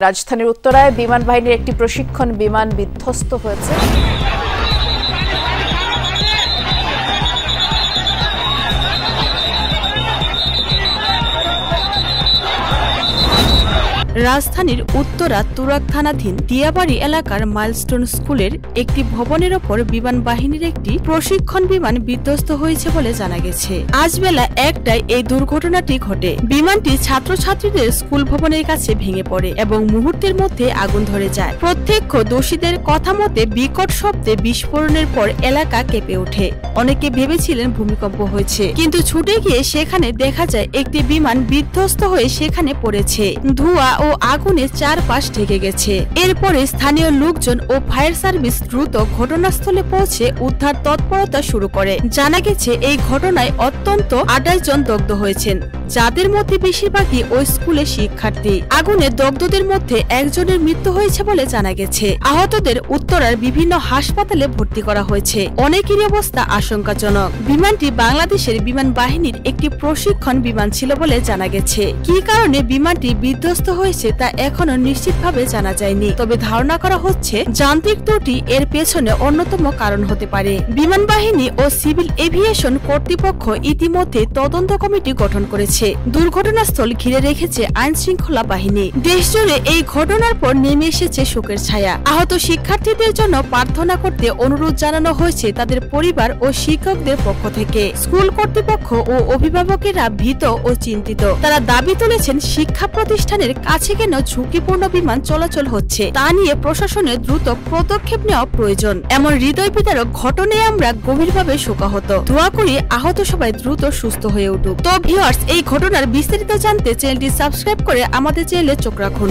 রাজধানীর উত্তরায় বিমান বাহিনীর একটি প্রশিক্ষণ বিমান বিধ্বস্ত হয়েছে। রাজধানীর উত্তরা তুরাগ থানাধীন দিয়াবাড়ি এলাকার মাইলস্টোন স্কুলের একটি ভবনের ওপর বিমান বাহিনীর একটি প্রশিক্ষণ বিমান বিধ্বস্ত হয়েছে বলে জানা গেছে। আজ বেলা 1টায় এই দুর্ঘটনাটি ঘটে। বিমানটি ছাত্রছাত্রীদের স্কুল ভবনের কাছে ভেঙে পড়ে এবং মুহূর্তের মধ্যে আগুন ধরে যায়। প্রত্যক্ষদর্শীদের কথা মতে বিকট শব্দে বিস্ফোরণের পর এলাকা কেঁপে ওঠে। অনেকে ভেবেছিলেন ভূমিকম্প হয়েছে, কিন্তু ছুটে গিয়ে সেখানে দেখা যায় একটি বিমান বিধ্বস্ত হয়ে সেখানে পড়েছে। ধোঁয়া ও আগুনে চারপাশ ঢেকে গেছে। এরপরে স্থানীয় লোকজন ও ফায়ার সার্ভিস দ্রুত ঘটনাস্থলে পৌঁছে উদ্ধার তৎপরতা শুরু করে। জানা গেছে এই ঘটনায় অন্তত 28 জন দগ্ধ হয়েছেন, যাদের মধ্যে বেশিরভাগই ওই স্কুলের শিক্ষার্থী। আগুনে দগ্ধদের মধ্যে একজনের মৃত্যু হয়েছে বলে জানা গেছে। আহতদের উত্তরার বিভিন্ন হাসপাতালে ভর্তি করা হয়েছে। অনেকেরই অবস্থা আশঙ্কাজনক। বিমানটি বাংলাদেশের বিমান বাহিনীর একটি প্রশিক্ষণ বিমান ছিল বলে জানা গেছে। কি কারণে বিমানটি বিধ্বস্ত হয়েছে তা এখনো নিশ্চিতভাবে জানা যায়নি, তবে ধারণা করা হচ্ছে যান্ত্রিক ত্রুটি এর পেছনে অন্যতম কারণ হতে পারে। বিমান বাহিনী ও সিভিল এভিয়েশন কর্তৃপক্ষ ইতিমধ্যে তদন্ত কমিটি গঠন করেছে। দুর্ঘটনাস্থল ঘিরে রেখেছে আইন শৃঙ্খলা বাহিনী। দেশজুড়ে এই ঘটনার পর নেমে এসেছে শোকের ছায়া। আহত শিক্ষার্থীদের জন্য প্রার্থনা করতে অনুরোধ জানানো হয়েছে তাদের পরিবার ও শিক্ষকদের পক্ষ থেকে। স্কুল কর্তৃপক্ষ ও অভিভাবকেরা ভীত ও চিন্তিত। তারা দাবি তুলেছেন শিক্ষা প্রতিষ্ঠানের কাছে কেন ঝুঁকিপূর্ণ বিমান চলাচল হচ্ছে তা নিয়ে প্রশাসনের দ্রুত পদক্ষেপ নেওয়া প্রয়োজন। এমন হৃদয় বিদারক ঘটনায় আমরা গভীরভাবে শোকাহত। দোয়া করি আহত সবাই দ্রুত সুস্থ হয়ে উঠুক। তো ভিউয়ার্স, এই ঘটনার বিস্তারিত জানতে চ্যানেলটি সাবস্ক্রাইব করে আমাদের চ্যানেলে চোখ রাখুন।